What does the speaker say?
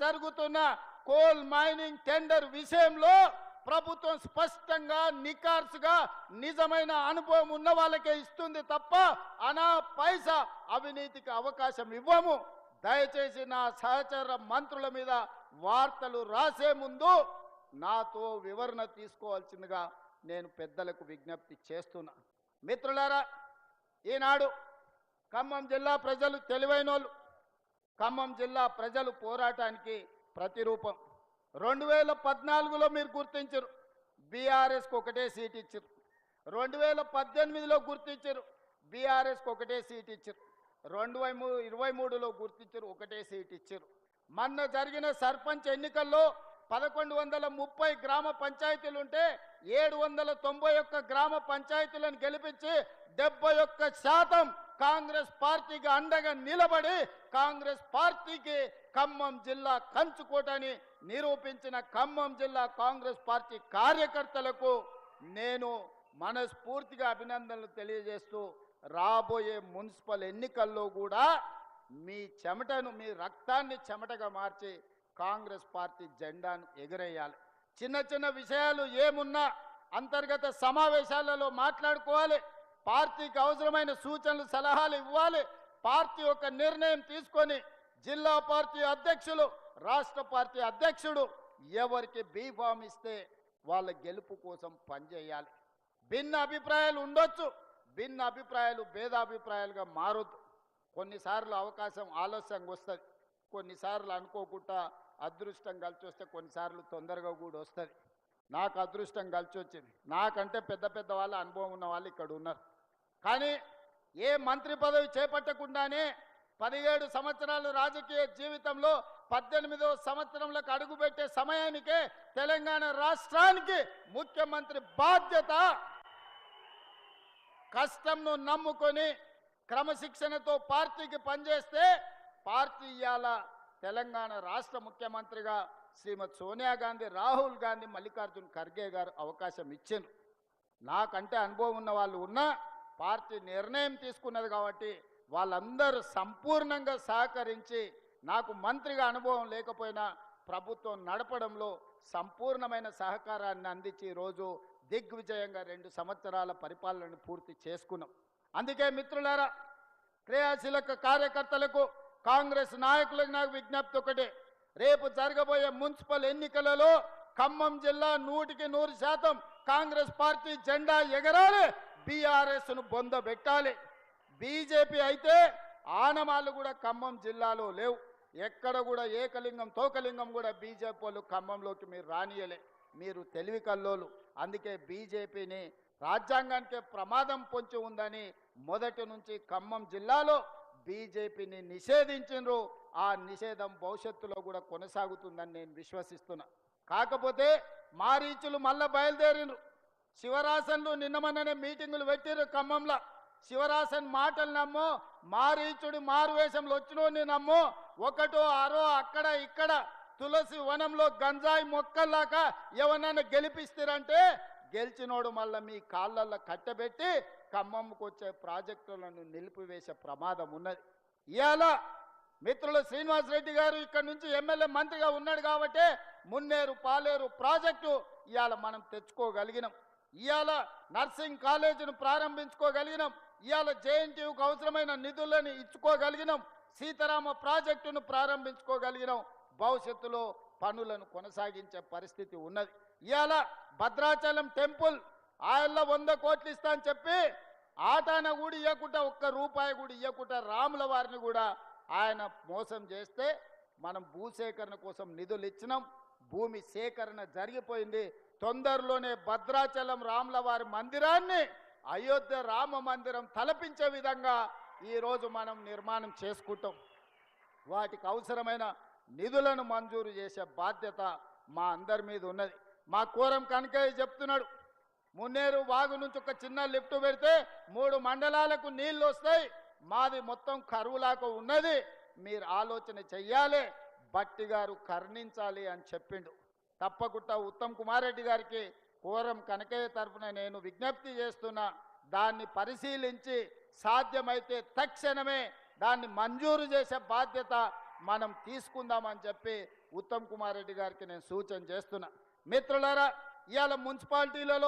జరుగుతున్న coal mining tender విషయంలో ప్రభుత్వం స్పష్టంగా నికార్సుగా నిజమైన అనుభవం ఉన్న వాళ్ళకే ఇస్తుంది తప్ప అనా పైసా అవినీతికి అవకాశం ఇవ్వము. దయచేసి నా సహచర మంత్రుల మీద వార్తలు రాసే ముందు నాతో వివరణ తీసుకోవాల్సిందిగా నేను పెద్దలకు విజ్ఞప్తి చేస్తున్నా. మిత్రులారా, ఈనాడు ఖమ్మం జిల్లా ప్రజలు తెలివైనోళ్ళు. ఖమ్మం జిల్లా ప్రజలు పోరాటానికి ప్రతిరూపం. 2014లో మీరు గుర్తించరు, బీఆర్ఎస్కి ఒకటే సీట్ ఇచ్చారు. 2018లో గుర్తించారు, బీఆర్ఎస్కి ఒకటే సీట్ ఇచ్చారు. 2023లో గుర్తించారు, ఒకటే సీట్ ఇచ్చారు. మొన్న జరిగిన సర్పంచ్ ఎన్నికల్లో 1130 గ్రామ పంచాయతీలు ఉంటే 791 గ్రామ పంచాయతీలను గెలిపించి 71% కాంగ్రెస్ పార్టీకి అండగా నిలబడి కాంగ్రెస్ పార్టీకి ఖమ్మం జిల్లా కంచుకోటని నిరూపించిన ఖమ్మం జిల్లా కాంగ్రెస్ పార్టీ కార్యకర్తలకు నేను మనస్ఫూర్తిగా అభినందనలు తెలియజేస్తూ రాబోయే మున్సిపల్ ఎన్నికల్లో కూడా మీ చెమటను, మీ రక్తాన్ని చెమటగా మార్చి కాంగ్రెస్ పార్టీ జెండాను ఎగరేయాలి. చిన్న చిన్న విషయాలు ఏమున్నా అంతర్గత సమావేశాలలో మాట్లాడుకోవాలి. పార్టీకి అవసరమైన సూచనలు, సలహాలు ఇవ్వాలి. పార్టీ ఒక నిర్ణయం తీసుకొని జిల్లా పార్టీ అధ్యక్షులు, రాష్ట్ర పార్టీ అధ్యక్షుడు ఎవరికి బీఫామ్ ఇస్తే వాళ్ళ గెలుపు కోసం పనిచేయాలి. భిన్న అభిప్రాయాలు ఉండొచ్చు, భిన్న అభిప్రాయాలు భేదాభిప్రాయాలుగా మారొద్దు. కొన్నిసార్లు అవకాశం ఆలస్యంగా వస్తుంది, కొన్నిసార్లు అనుకోకుండా అదృష్టం కలిసి వస్తే కొన్నిసార్లు తొందరగా కూడా వస్తుంది. నాకు అదృష్టం కలిసి వచ్చింది. నాకంటే పెద్ద పెద్ద వాళ్ళ అనుభవం ఉన్న వాళ్ళు ఇక్కడ ఉన్నారు. కానీ ఏ మంత్రి పదవి చేపట్టకుండానే 17 సంవత్సరాలు రాజకీయ జీవితంలో 18వ సంవత్సరంలోకి అడుగుపెట్టే సమయానికే తెలంగాణ రాష్ట్రానికి ముఖ్యమంత్రి బాధ్యత. కష్టంను నమ్ముకొని క్రమశిక్షణతో పార్టీకి పనిచేస్తే పార్టీ ఇవాళ తెలంగాణ రాష్ట్ర ముఖ్యమంత్రిగా శ్రీమతి సోనియా గాంధీ, రాహుల్ గాంధీ, మల్లికార్జున్ ఖర్గే గారు అవకాశం ఇచ్చారు. నాకంటే అనుభవం ఉన్న వాళ్ళు ఉన్నా పార్టీ నిర్ణయం తీసుకున్నది కాబట్టి వాళ్ళందరూ సంపూర్ణంగా సహకరించి నాకు మంత్రిగా అనుభవం లేకపోయినా ప్రభుత్వం నడపడంలో సంపూర్ణమైన సహకారాన్ని అందించి ఈరోజు దిగ్విజయంగా 2 సంవత్సరాల పరిపాలనను పూర్తి చేసుకున్నాం. అందుకే మిత్రులారా, క్రియాశీలక కార్యకర్తలకు, కాంగ్రెస్ నాయకులకు నాకు విజ్ఞప్తి ఒకటే. రేపు జరగబోయే మున్సిపల్ ఎన్నికలలో ఖమ్మం జిల్లా 100% కాంగ్రెస్ పార్టీ జెండా ఎగరాలి, బీఆర్ఎస్ను బొందబెట్టాలి. బీజేపీ అయితే ఆనమాలు కూడా ఖమ్మం జిల్లాలో లేవు. ఎక్కడ కూడా ఏకలింగం తోకలింగం కూడా బీజేపీ వాళ్ళు ఖమ్మంలోకి మీరు రానియలే. మీరు తెలివి కల్లోలు. అందుకే బీజేపీని రాజ్యాంగానికే ప్రమాదం పొంచి ఉందని మొదటి నుంచి ఖమ్మం జిల్లాలో బీజేపీని నిషేధించారు. ఆ నిషేధం భవిష్యత్తులో కూడా కొనసాగుతుందని నేను విశ్వసిస్తున్నా. కాకపోతే మారీచులు మళ్ళా బయలుదేరినరు. శివరాసన్లు నిన్నమన్ననే మీటింగులు పెట్టిరు ఖమ్మంలో. శివరాసన్ మాటలు నమ్మో, మారీచుడి మారువేషంలో వచ్చినోని నమ్మో, ఒకటో ఆరో అక్కడ ఇక్కడ తులసి వనంలో గంజాయి మొక్కల్లాగా ఎవరన్నా గెలిపిస్తారంటే గెలిచినోడు మళ్ళీ మీ కాళ్ళల్లో కట్టబెట్టి ఖమ్మంకు వచ్చే ప్రాజెక్టులను నిలిపివేసే ప్రమాదం ఉన్నది. ఇవాళ మిత్రులు శ్రీనివాసరెడ్డి గారు ఇక్కడ నుంచి ఎమ్మెల్యే మంత్రిగా ఉన్నాడు కాబట్టి మున్నేరు పాలేరు ప్రాజెక్టు ఇవాళ మనం తెచ్చుకోగలిగినాం. ఇవాళ నర్సింగ్ కాలేజీని ప్రారంభించుకోగలిగినాం. ఇవాళ జేఎన్టీయూకి అవసరమైన నిధులను ఇచ్చుకోగలిగినాం. సీతారామ ప్రాజెక్టును ప్రారంభించుకోగలిగినాం. భవిష్యత్తులో పనులను కొనసాగించే పరిస్థితి ఉన్నది. ఇవాళ భద్రాచలం టెంపుల్ ఆయల్లో 100 కోట్లు ఇస్తా అని చెప్పి ఆటాన కూడా ఇవ్వకుండా, ఒక్క రూపాయి కూడా ఇవ్వకుండా రాముల వారిని కూడా ఆయన మోసం చేస్తే మనం భూసేకరణ కోసం నిధులు ఇచ్చినాం. భూమి సేకరణ జరిగిపోయింది. తొందరలోనే భద్రాచలం రాముల వారి మందిరాన్ని అయోధ్య రామ మందిరం తలపించే విధంగా ఈరోజు మనం నిర్మాణం చేసుకుంటాం. వాటికి అవసరమైన నిధులను మంజూరు చేసే బాధ్యత మా అందరి మీద ఉన్నది. మా కోరం కనకయ్య చెప్తున్నాడు, మున్నేరు వాగు నుంచి ఒక చిన్న లిఫ్ట్ పెడితే 3 మండలాలకు నీళ్లు వస్తాయి. మాది మొత్తం కరువులాగా ఉన్నది, మీరు ఆలోచన చెయ్యాలి, బట్టి గారు కర్ణించాలి అని చెప్పిండు. తప్పకుండా ఉత్తమ్ కుమార్ రెడ్డి గారికి కోరం కనకయ్య తరఫున నేను విజ్ఞప్తి చేస్తున్నా. దాన్ని పరిశీలించి సాధ్యమైతే తక్షణమే దాన్ని మంజూరు చేసే బాధ్యత మనం తీసుకుందామని చెప్పి ఉత్తమ్ కుమార్ రెడ్డి గారికి నేను సూచన చేస్తున్నా. మిత్రులారా, ఇవాళ మున్సిపాలిటీలలో